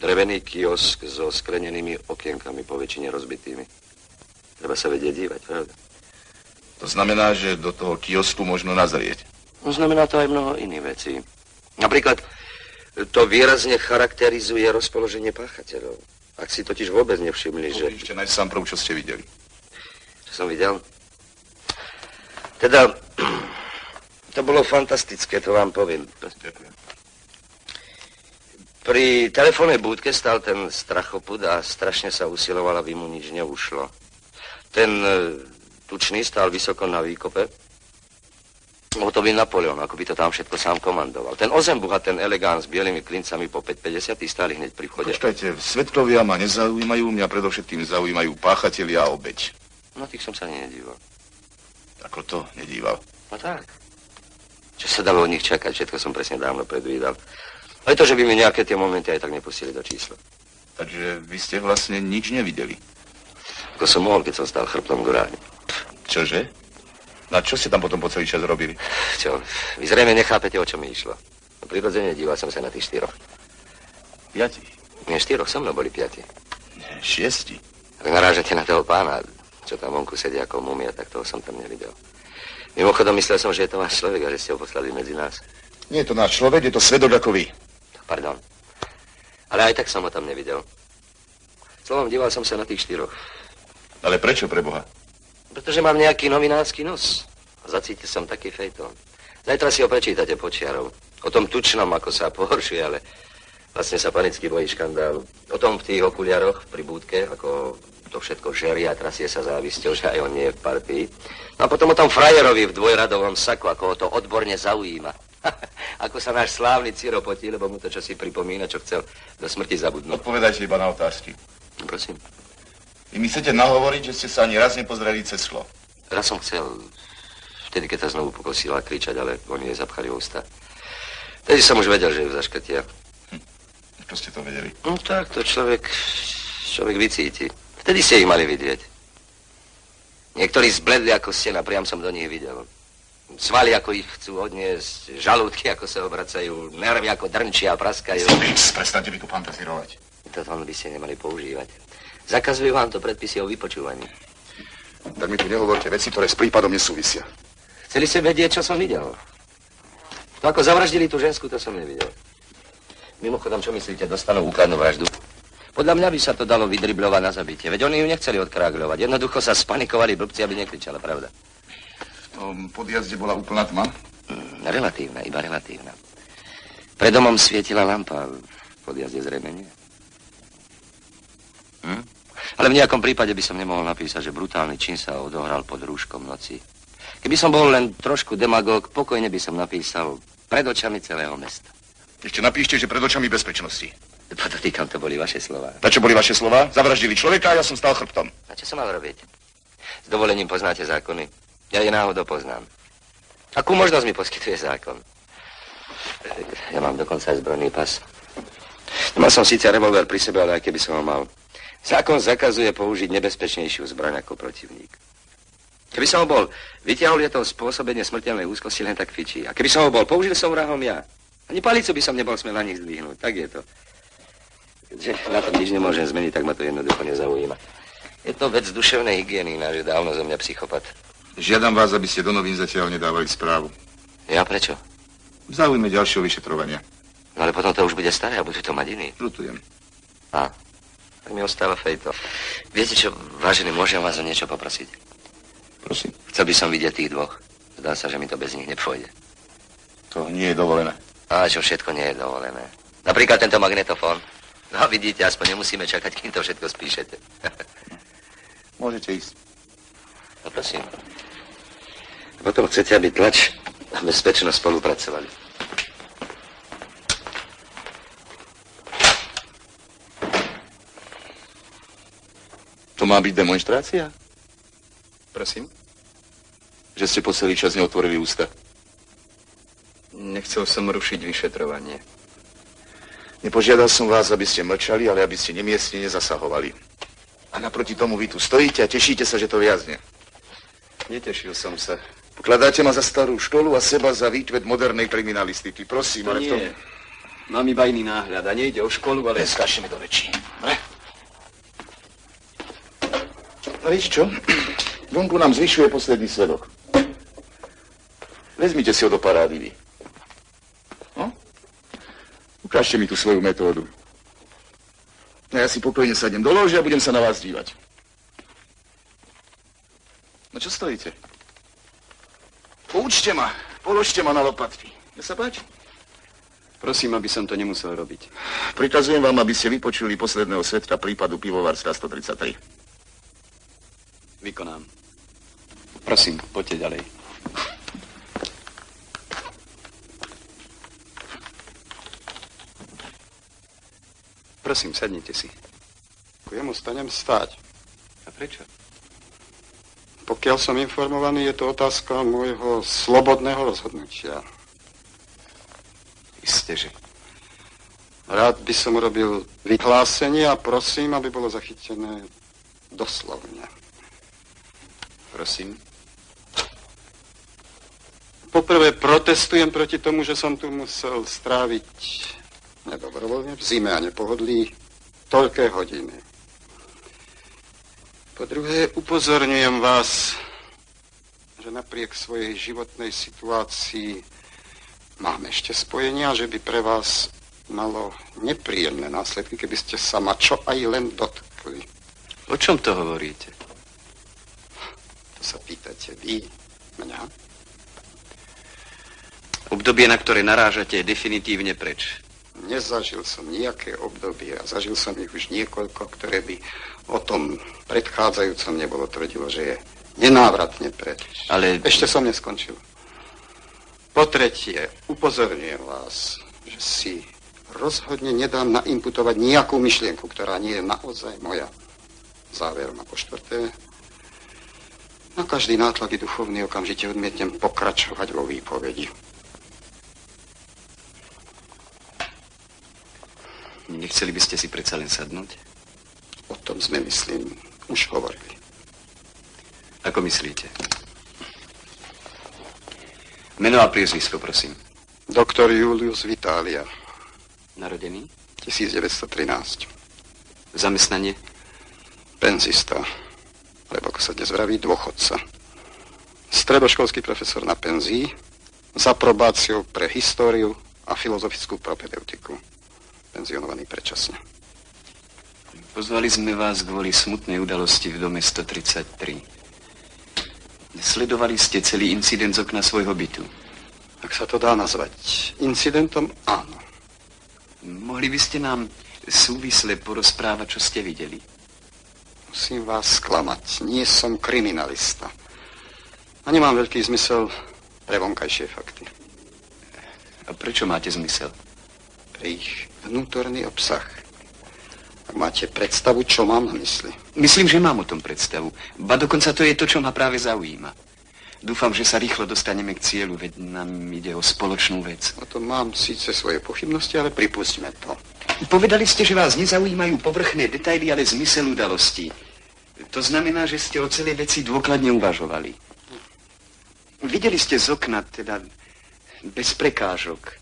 drevený kiosk so sklenenými okienkami, po väčšine rozbitými. Treba sa vedieť dívať, pravda? To znamená, že do toho kiosku možno nazrieť. No, znamená to aj mnoho iných vecí. Napríklad to výrazne charakterizuje rozpoloženie páchateľov. Ak si totiž vôbec nevšimli, že... Ešte nájsť sám prv, čo ste videli. Čo som videl? Teda, to bolo fantastické, to vám poviem. Ďakujem. Pri telefónnej budke stal ten strachopud a strašne sa usiloval, aby mu nič neušlo. Ten tučný stál vysoko na výkope. Mohol to byť Napoleon, ako by to tam všetko sám komandoval. Ten ozembuch a ten elegán s bielými klincami po 5,50 stáli hneď pri vchode. Počkajte, svedkovia ma nezaujímajú, mňa predovšetkým zaujímajú páchatelia a obeť. No tých som sa nedíval. Ako to nedíval? No tak. Čo sa dalo od nich čakať, všetko som presne dávno predvídal. Aj to, že by mi nejaké tie momenty aj tak nepustili do čísla. Takže vy ste vlastne nič nevideli? Ako som mohol, keď som stál chrbtom k ráne. Čože? Na čo ste tam potom po celý čas robili? Čo? Vy zrejme nechápete, o čo mi išlo. No, prirodzene díval som sa na tých 4. 5? Nie, 4, so mnou boli 5. 6? Ak narážate na toho pána, čo tam vonku sedí ako mumia, tak toho som tam nevidel. Mimochodom, myslel som, že je to váš človek a že ste ho poslali medzi nás. Nie je to náš človek, je to svedok ako vy. Pardon. Ale aj tak som ho tam nevidel. Slovom, díval som sa na tých 4. Ale prečo, preboha? Pretože mám nejaký novinársky nos. A zacítil som taký fejtón. Zajtra si ho prečítate počiarov. O tom tučnom, ako sa pohoršuje, ale vlastne sa panicky bojí škandálu. O tom v tých okuliaroch pri búdke, ako to všetko žerí a trasie sa závisťou, že aj on nie je v partii. No a potom o tom frajerovi v dvojradovom saku, ako ho to odborne zaujíma. Ako sa náš slávny Ciro potí, lebo mu to čosi pripomína, čo chcel do smrti zabudnúť. Odpovedajte iba na otázky. Prosím. Vy mi chcete nahovoriť, že ste sa ani raz nepozreli cez sklo. Raz som chcel, vtedy, keď sa znovu pokosila kričať, ale oni jej zapchali ústa. Vtedy som už vedel, že ju zaškrtia. Ako ste to vedeli? No tak, to človek vycíti. Vtedy ste ich mali vidieť. Niektorí zbledli ako stena, priam som do nich videl. Svaly, ako ich chcú odniesť, žalúdky, ako sa obracajú, nervy, ako drnčia a praskajú. Prestaňte vy tu fantazírovať. Toto by ste nemali používať. Zakazujú vám to predpisy o vypočúvaní. Tak mi tu nehovorte veci, ktoré s prípadom nesúvisia. Chceli ste vedieť, čo som videl? To, ako zavraždili tú žensku, to som nevidel. Mimochodom, čo myslíte, dostanú úkladnú vraždu? Podľa mňa by sa to dalo vydriblovať na zabitie, veď oni ju nechceli odkrágľovať. Jednoducho sa spanikovali blbci, aby nekričala, pravda? V tom podjazde bola úplná tma? Relatívna, iba relatívna. Pred domom svietila lampa, v podjazde zrejme nie. Ale v nejakom prípade by som nemohol napísať, že brutálny čin sa odohral pod rúškom noci. Keby som bol len trošku demagóg, pokojne by som napísal pred očami celého mesta. Ešte napíšte, že pred očami bezpečnosti. Podotýkam, to boli vaše slova. Na čo boli vaše slova? Zavraždili človeka a ja som stál chrbtom. A čo som mal robiť? S dovolením poznáte zákony? Ja je náhodou poznám. Akú možnosť mi poskytuje zákon? Ja mám dokonca aj zbrojný pas. Nemal som síce revolver pri sebe, ale aj keby som ho mal. Zákon zakazuje použiť nebezpečnejšiu zbraň ako protivník. Keby som ho bol, vytiahol je to spôsobenie smrteľnej úzkosti len tak fičí. A keby som ho bol, použil som vrahom ja. Ani palicu by som nebol smel na nich zdvihnúť. Tak je to. Keďže na to nič nemôžem zmeniť, tak ma to jednoducho nezaujíma. Je to vec duševnej hygieny, náš dávno zo mňa psychopat. Žiadam vás, aby ste do novín zatiaľ nedávali správu. Ja prečo? V záujme ďalšieho vyšetrovania. No ale potom to už bude staré a budú to mať iní. Ľutujem. A, tak mi ostáva fejto. Viete čo, vážený, môžem vás o niečo poprosiť? Prosím. Chcel by som vidieť tých dvoch. Zdá sa, že mi to bez nich nepôjde. To nie je dovolené. A čo všetko nie je dovolené. Napríklad tento magnetofón. No vidíte, aspoň nemusíme čakať, kým to všetko spíšete. Môžete ísť. No prosím. Potom chcete, aby tlač a bezpečnosť spolupracovali. To má byť demonštrácia? Prosím? Že ste po celý čas neotvorili ústa. Nechcel som rušiť vyšetrovanie. Nepožiadal som vás, aby ste mlčali, ale aby ste nemiestne nezasahovali. A naproti tomu vy tu stojíte a tešíte sa, že to viazne. Netešil som sa. Pokladáte ma za starú školu a seba za výtvet modernej kriminalistiky. Prosím, ale v tom... Mám iba iný náhľad a nejde o školu, ale... Neskážte mi do rečí. Dobre? No vieš čo? Vonku nám zvyšuje posledný svedok. Vezmite si ho do parády vy. No? Ukážte mi tú svoju metódu. A ja si pokojne sadnem do lože a budem sa na vás dívať. No čo stojíte? Poučte ma. Položte ma na lopatky. Mne sa páči. Prosím, aby som to nemusel robiť. Prikazujem vám, aby ste vypočuli posledného svedka prípadu Pivovarstva 133. Vykonám. Prosím, poďte ďalej. Prosím, sadnite si. Ku jemu stanem stáť. A prečo? Pokiaľ som informovaný, je to otázka môjho slobodného rozhodnutia. Isteže. Rád by som urobil vyhlásenie a prosím, aby bolo zachytené doslovne. Prosím. Poprvé protestujem proti tomu, že som tu musel stráviť nedobrovoľne v zime a nepohodlí toľké hodiny. Po druhé, upozorňujem vás, že napriek svojej životnej situácii mám ešte spojenia, že by pre vás malo nepríjemné následky, keby ste sa ma čo aj len dotkli. O čom to hovoríte? To sa pýtate vy, mňa? Obdobie, na ktoré narážate, je definitívne preč. Nezažil som nejaké obdobie a zažil som ich už niekoľko, ktoré by o tom predchádzajúcom nebolo tvrdilo, že je nenávratne preč. Ale... Ešte som neskončil. Po tretie, upozorňujem vás, že si rozhodne nedám naimputovať nejakú myšlienku, ktorá nie je naozaj moja. Záverom a po štvrté, na každý nátlak je duchovný, okamžite odmietnem pokračovať vo výpovedi. Nechceli by ste si predsa len sadnúť? O tom sme, myslím, už hovorili. Ako myslíte? Meno a priezvisko, prosím. Doktor Julius Vitalia. Narodený? 1913. Zamestnanie? Penzista, alebo ako sa dnes vraví, dôchodca. Stredoškolský profesor na penzii, s aprobáciou pre históriu a filozofickú propedeutiku. Penzionovaný predčasne. Pozvali sme vás kvôli smutnej udalosti v dome 133. Sledovali ste celý incident z okna svojho bytu. Ak sa to dá nazvať incidentom, áno. Mohli by ste nám súvisle porozprávať, čo ste videli? Musím vás sklamať. Nie som kriminalista. A nemám veľký zmysel pre vonkajšie fakty. A prečo máte zmysel? Pre ich vnútorný obsah. Ak máte predstavu, čo mám na mysli. Myslím, že mám o tom predstavu. Ba dokonca to je to, čo ma práve zaujíma. Dúfam, že sa rýchlo dostaneme k cieľu, veď nám ide o spoločnú vec. O tom mám síce svoje pochybnosti, ale pripustíme to. Povedali ste, že vás nezaujímajú povrchné detaily, ale zmysel udalostí. To znamená, že ste o celej veci dôkladne uvažovali. Videli ste z okna, teda bez prekážok,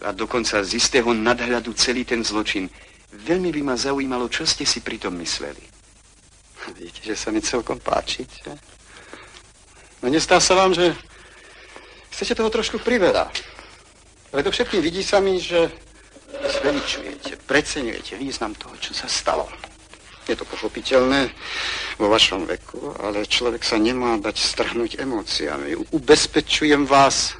a dokonca z istého nadhľadu celý ten zločin. Veľmi by ma zaujímalo, čo ste si pri tom mysleli. Viete, že sa mi celkom páčite? No nestá sa vám, že chcete toho trošku priveľa. Predovšetkým vidí sa mi, že zveličujete, preceňujete význam toho, čo sa stalo. Je to pochopiteľné vo vašom veku, ale človek sa nemá dať strhnúť emóciami. Ubezpečujem vás,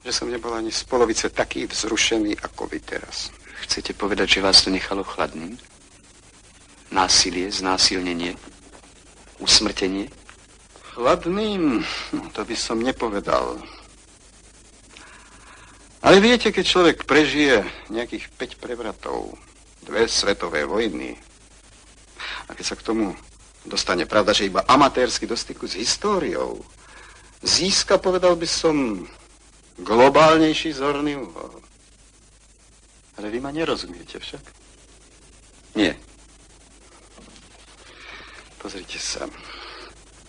že som nebol ani z polovice taký vzrušený, ako vy teraz. Chcete povedať, že vás to nechalo chladným? Násilie, znásilnenie, usmrtenie? Chladným? No, to by som nepovedal. Ale viete, keď človek prežije nejakých 5 prevratov, 2 svetové vojny, a keď sa k tomu dostane, pravda, že iba amatérsky do styku s históriou. Získa, povedal by som, globálnejší zorný uhol. Ale vy ma nerozumiete však? Nie. Pozrite sa.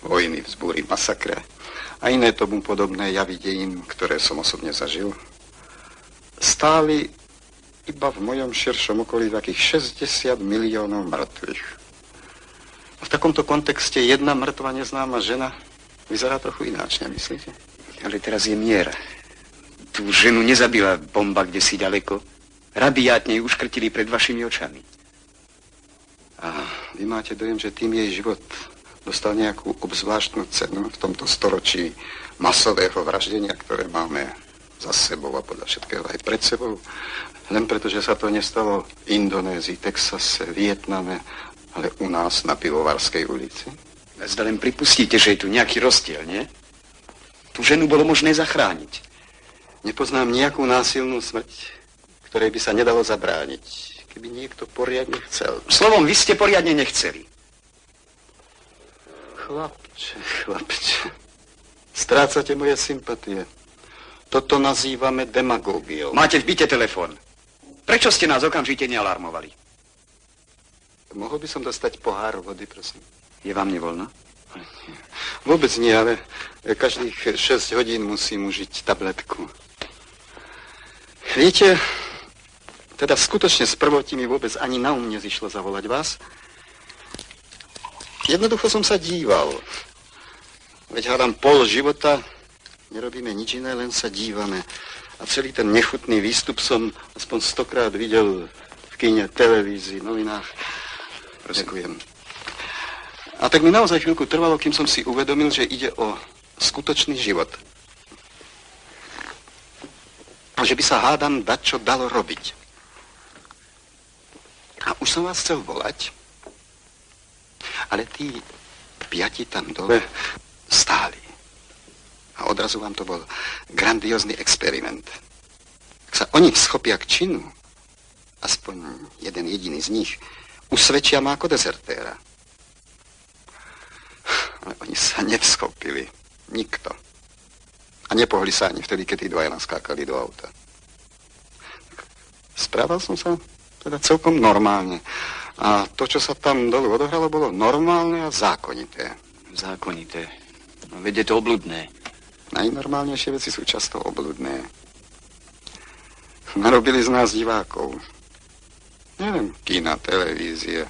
Vojny, vzbúry, masakre a iné tomu podobné javy dejín, ktoré som osobne zažil, stáli iba v mojom širšom okolí takých 60 miliónov mŕtvych. A v takomto kontexte jedna mŕtva neznáma žena vyzerá trochu ináč, nemyslíte? Ale teraz je mier. Tú ženu nezabila bomba kdesi ďaleko. Rabiátne ju uškrtili pred vašimi očami. A vy máte dojem, že tým jej život dostal nejakú obzvláštnu cenu v tomto storočí masového vraždenia, ktoré máme za sebou a podľa všetkého aj pred sebou. Len preto, že sa to nestalo v Indonézii, Texase, Vietname, ale u nás na Pivovarskej ulici. Zda len pripustíte, že je tu nejaký rozdiel, nie? Tú ženu bolo možné zachrániť. Nepoznám nejakú násilnú smrť, ktorej by sa nedalo zabrániť, keby niekto poriadne chcel. Slovom, vy ste poriadne nechceli. Chlapče, strácate moje sympatie. Toto nazývame demagógiou. Máte v byte telefón. Prečo ste nás okamžite nealarmovali? Mohol by som dostať pohár vody, prosím? Je vám nevoľno? Vôbec nie, ale každých 6 hodín musím užiť tabletku. Viete, teda skutočne s prvotí mi vôbec ani na nezišlo zavolať vás. Jednoducho som sa díval. Veď hádam pol života, nerobíme nič iné, len sa dívame. A celý ten nechutný výstup som aspoň 100-krát videl v kine, televízii, novinách. Ďakujem. A tak mi naozaj chvíľku trvalo, kým som si uvedomil, že ide o skutočný život. A že by sa hádam dať, čo dalo robiť. A už som vás chcel volať, ale tí 5 tam dole stáli. A odrazu vám to bol grandiózny experiment. Ak sa oni schopia k činu, aspoň jeden jediný z nich, usvedčia ma ako dezertéra. Ale oni sa nevschopili. Nikto. A nepohli sa ani vtedy, keď tí dvaja naskákali do auta. Správal som sa teda celkom normálne. A to, čo sa tam dolu odohralo, bolo normálne a zákonité. Zákonité. No, veď je to obľudné. Najnormálnejšie veci sú často obľudné. Narobili z nás divákov. Neviem, kina, televízie,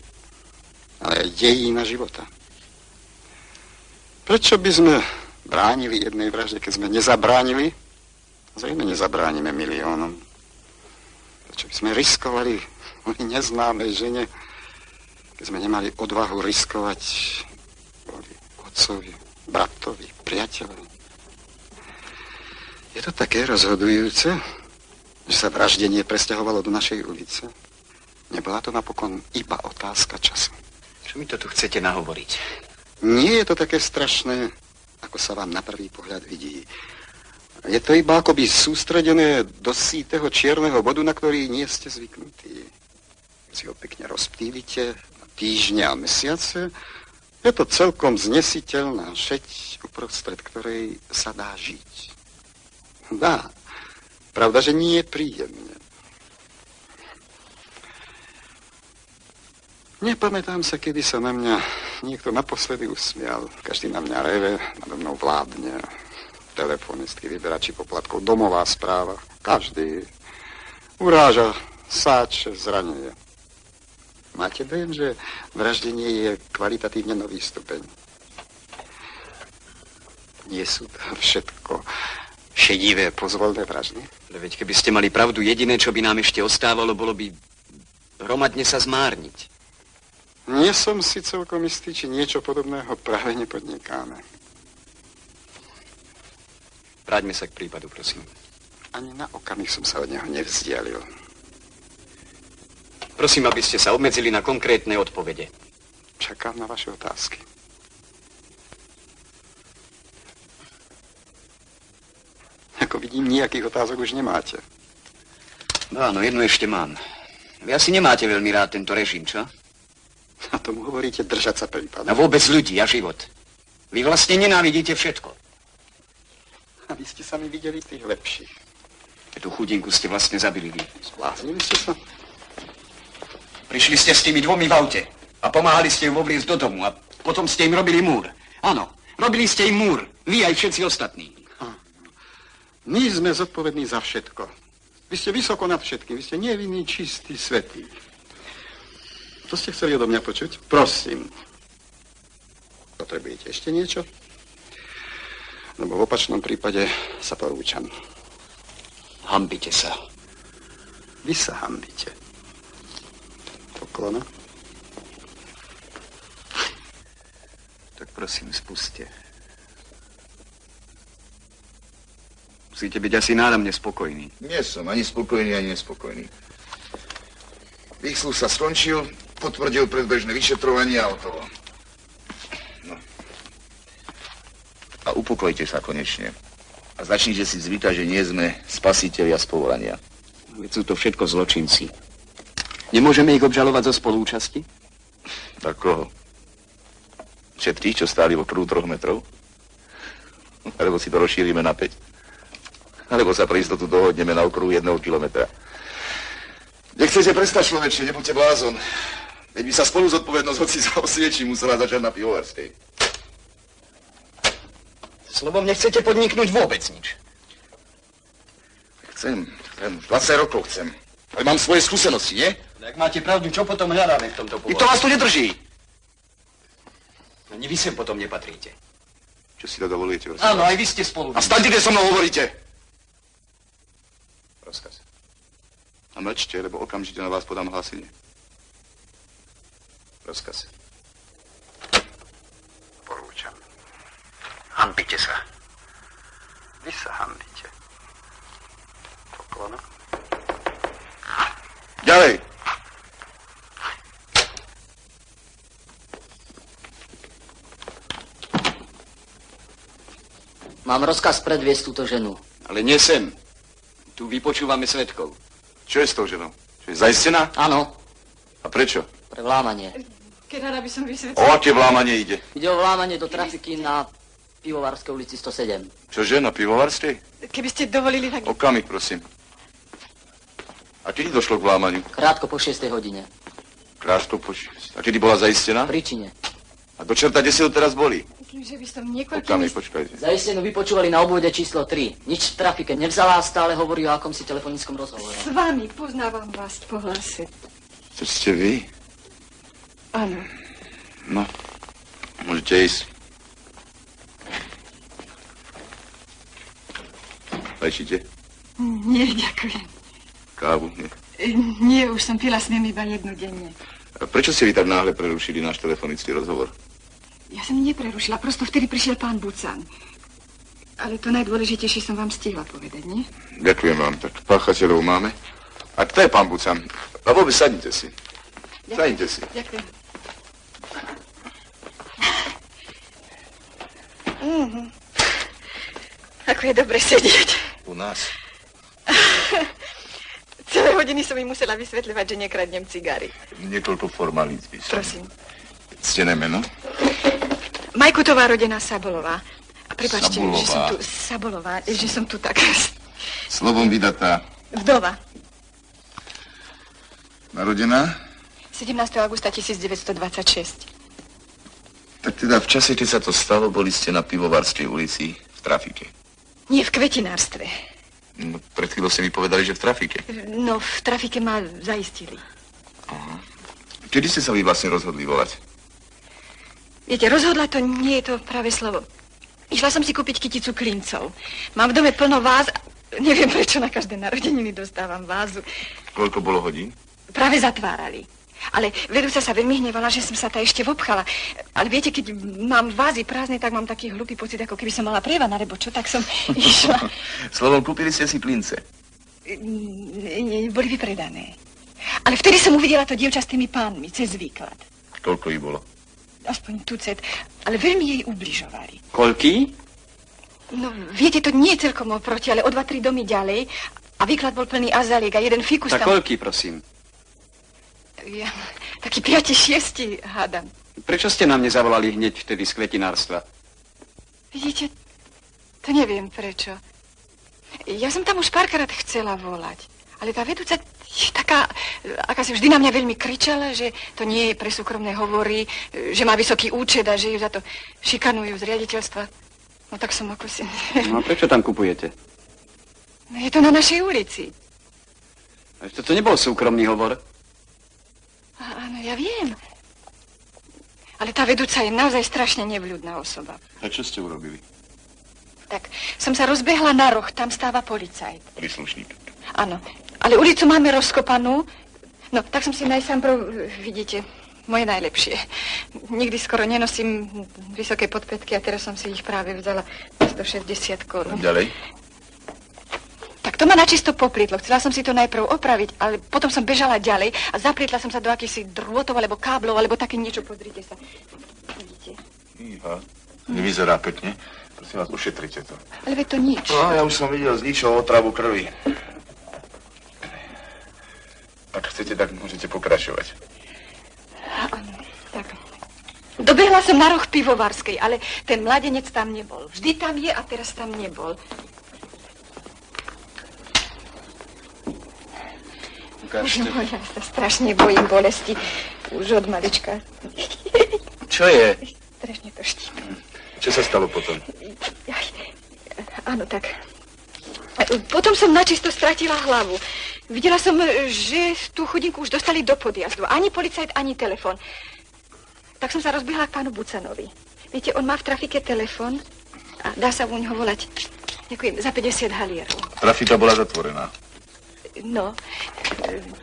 ale aj dejína života. Prečo by sme bránili jednej vražde, keď sme nezabránili? Zrejme nezabránime miliónom. Prečo by sme riskovali kvôli neznámej žene, keď sme nemali odvahu riskovať kvôli otcovi, bratovi, priateľovi? Je to také rozhodujúce, že sa vraždenie presťahovalo do našej ulice? Nebola to napokon iba otázka času. Čo mi to tu chcete nahovoriť? Nie je to také strašné, ako sa vám na prvý pohľad vidí. Je to iba akoby sústredené do sítého čierneho bodu, na ktorý nie ste zvyknutí. Keď si ho pekne rozptýlite na týždne a mesiace, je to celkom znesiteľná šeť, uprostred ktorej sa dá žiť. Dá. Pravda, že nie je príjemne. Nepamätám sa, kedy sa na mňa niekto naposledy usmial. Každý na mňa reve, nado mnou vládne. Telefonistky, vyberači poplatkov, domová správa. Každý uráža, sáče, zranenie. Máte dojem, že vraždenie je kvalitatívne nový stupeň? Nie sú to všetko šedivé, pozvolné vraždy? Ale veď keby ste mali pravdu, jediné, čo by nám ešte ostávalo, bolo by hromadne sa zmárniť. Nie som si celkom istý, či niečo podobného práve nepodnikáme. Vráťme sa k prípadu, prosím. Ani na okamih som sa od neho nevzdialil. Prosím, aby ste sa obmedzili na konkrétne odpovede. Čakám na vaše otázky. Ako vidím, nejakých otázok už nemáte. No áno, jednu ešte mám. Vy asi nemáte veľmi rád tento režim, čo? A tomu hovoríte držať sa prípadu. A vôbec ľudí a život. Vy vlastne nenávidíte všetko. A vy ste sami videli tých lepších. Tú chudinku ste vlastne zabili vy. Zbláznili ste sa? Prišli ste s tými dvomi v aute a pomáhali ste ju vovliecť do domu a potom ste im robili múr. Áno, robili ste im múr. Vy aj všetci ostatní. My sme zodpovední za všetko. Vy ste vysoko nad všetkým. Vy ste nevinný, čistý, svätý. To ste chceli odo mňa počuť? Prosím. Potrebujete ešte niečo? Lebo v opačnom prípade sa porúčam. Hanbite sa. Vy sa hanbite. Poklona. Tak prosím, spuste. Musíte byť asi náramne spokojní. Nie som ani spokojný, ani nespokojný. Výsluh sa skončil, potvrdil predbežné vyšetrovanie a hotovo. No. A upokojte sa konečne. A začnite si zvykať, že nie sme spasitelia z povolania. Veď sú to všetko zločinci. Nemôžeme ich obžalovať zo spolúčasti? Tak koho? Všetkých, čo stáli v okruhu 3 metrov? Alebo si to rozšírime na 5? Alebo sa pre istotu dohodneme na okruhu 1 kilometra. Nechcete prestať, človeče, nebuďte blázon. Veď by sa spolu zodpovednosť hoci za osviečí musela začať na Pivovarskej. Slovom nechcete podniknúť vôbec nič. Chcem. 20 rokov chcem. Ale mám svoje skúsenosti, nie? Ak máte pravdu, čo potom hľadáme v tomto povolení? I to vás tu nedrží. Ani vy sem potom nepatríte. Čo si to dovolujete? Áno, aj vy ste spolu. A staňte, kde so mnou hovoríte. Rozkaz. A mlčte, lebo okamžite na vás podám hlásenie. Rozkaz. Porúčam. Hanbite sa. Vy sa hanbite. Poklona. Ďalej. Mám rozkaz predviesť túto ženu. Ale nie sem. Tu vypočúvame svedkov. Čo je s tou ženou? Čo je zaistená? Áno, A prečo? pre vlámanie. Keď rada by som vysvetlila. O aké vlámanie ide? Ide o vlámanie do trafiky na Pivovarskej ulici 107. Čože, na Pivovarskej? Keby ste dovolili, tak... Okamih, prosím. A kedy došlo k vlámaniu? Krátko po 6. hodine. Krátko po 6. A kedy bola zaistená? V príčine. A do čerta, kde si to teraz boli? Myslím, že by som niekoľkými... Okamih, počkajte. Zaistenú vypočúvali na obvode číslo 3. Nič v trafike nevzala a stále hovorí o akomsi telefonickom rozhovore. S vami poznávam vás po hlase. To ste vy? Áno. No, môžete ísť. Lečíte? Nie, ďakujem. Kávu, nie? Nie, už som pila s ním iba jednu denne. A prečo ste vy tak náhle prerušili náš telefonický rozhovor? Ja som neprerušila, prosto vtedy prišiel pán Bucan. Ale to najdôležitejšie som vám stihla povedať, nie? Ďakujem vám, tak páchateľov máme. A kto je pán Bucan? A vôbec sadnite si. Sadnite si. Ďakujem. Ako je dobre sedieť. U nás. Celé hodiny som im musela vysvetľovať, že nekradnem cigary. Niekoľko formalít by som. Prosím. Ctené meno? Majkutová rodená Sabolová. A prepáčte, Sabolová. že som tu... Sabolová, že som tu tak... Slovom vydatá. Vdova. Narodená? 17. augusta 1926. Tak teda v čase, keď sa to stalo, boli ste na Pivovarskej ulici v trafike. Nie, v kvetinárstve. No, pred chvíľou ste mi povedali, že v trafike. No, v trafike ma zaistili. Aha. Kedy ste sa vy vlastne rozhodli volať? Viete, rozhodla to nie je to práve slovo. Išla som si kúpiť kyticu klincov. Mám v dome plno váz. Neviem, prečo na každé narodeniny dostávam vázu. Koľko bolo hodín? Práve zatvárali. Ale vedúca sa veľmi hnevala, že som sa tá ešte vopchala. Ale viete, keď mám vázy prázdne, tak mám taký hlupý pocit, ako keby som mala prievan, alebo čo, tak som išla. Slovom, kúpili ste si plince. Boli vypredané. Ale vtedy som uvidela to dievča s tými pánmi, cez výklad. Koľko ich bolo? Aspoň tucet, ale veľmi jej ubližovali. Koľký? No, viete, to nie je celkom oproti, ale o 2-3 domy ďalej. A výklad bol plný azaliek a jeden fikus Tak tam... koľký, prosím? taký 5-6, hádam. Prečo ste nám nezavolali hneď vtedy z kvetinárstva? Vidíte, to neviem prečo. Ja som tam už párkrát chcela volať, ale tá vedúca je taká, aká si vždy na mňa veľmi kričala, že to nie je pre súkromné hovory, že má vysoký účet a že ju za to šikanujú z riaditeľstva. No tak som ako si... No a prečo tam kupujete? No je to na našej ulici. To nebol súkromný hovor? Áno, ja viem. Ale tá vedúca je naozaj strašne nevľúdna osoba. A čo ste urobili? Tak, som sa rozbehla na roh, tam stáva policajt. Príslušník. Áno, ale ulicu máme rozkopanú. No, tak som si najsám vidíte, moje najlepšie. Nikdy skoro nenosím vysoké podpätky a teraz som si ich práve vzala 160 korún. Ďalej? Tak to ma načisto poplietlo. Chcela som si to najprv opraviť, ale potom som bežala ďalej a zaplietla som sa do akýchsi drôtov, alebo káblov, alebo také niečo. Pozrite sa. Vidíte? Iha, nevyzerá pekne. Prosím vás, ušetrite to. Ale veď to nič. No, ja už som videl z ničoho otravu krvi. Ak chcete, tak môžete pokračovať. Áno, tak. Dobehla som na roh pivovarskej, ale ten mladenec tam nebol. Vždy tam je a teraz tam nebol. Ukážte. No, ja sa strašne bojím bolesti. Už od malička. Čo je? Strašne to štípe. Čo sa stalo potom? Áno, tak. Potom som načisto stratila hlavu. Videla som, že tú chudinku už dostali do podjazdu. Ani policajt, ani telefon. Tak som sa rozbehla k pánu Bucanovi. Viete, on má v trafike telefon a dá sa u neho volať. Ďakujem, za 50 halierov. Trafika bola zatvorená. No,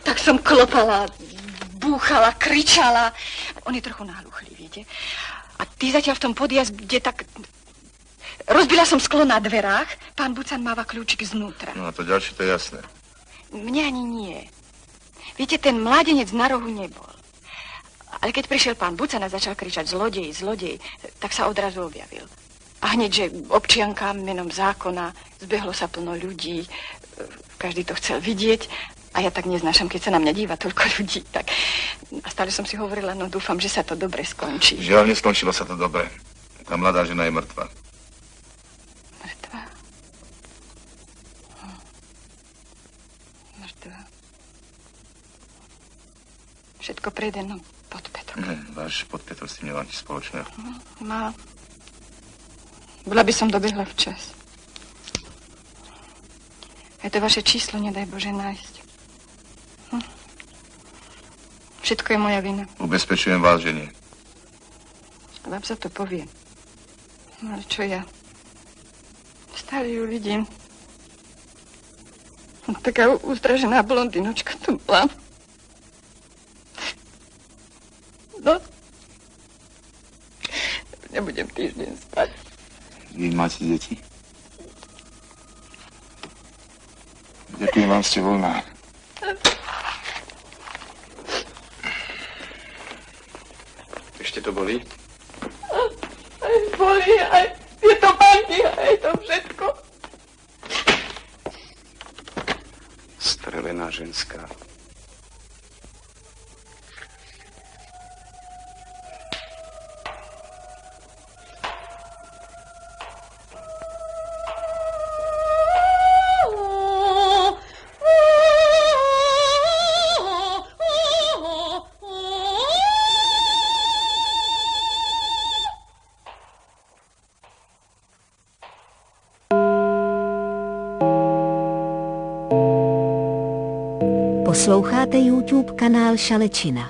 tak som klopala, búchala, kričala. On je trochu náhluchlý, viete. A ty zatiaľ v tom podjazde tak... Rozbila som sklo na dverách, pán Bucan máva kľúčik znútra. No a to ďalšie, to je jasné. Mne ani nie. Viete, ten mládenec na rohu nebol. Ale keď prišiel pán Bucan a začal kričať zlodej, zlodej, tak sa odrazu objavil. A hneď, že občianka menom zákona, zbehlo sa plno ľudí, každý to chcel vidieť a ja tak neznášam, keď sa na mňa díva toľko ľudí. Tak. A stále som si hovorila, no dúfam, že sa to dobre skončí. Žiaľ, neskončilo sa to dobre. Tá mladá žena je mŕtva. Mŕtva? Mŕtva. Všetko prejde, no podpätok. Váš podpätok s tým nemá nič spoločného. Má. Bola by som dobehla včas. Aj to vaše číslo, nedaj Bože, nájsť. Všetko je moja vina. Ubezpečujem vás, že nie. Vám sa to poviem. No ale čo ja? Stále ju vidím. Taká ustražená blondinočka tu bola. No. Nebudem týždeň spať. Vy máte deti? Ďakujem vám, ste voľná. Ešte to bolí? Aj bolí, aj je to banky, aj to všetko. Strelená ženská. Posloucháte YouTube kanál Šalečina.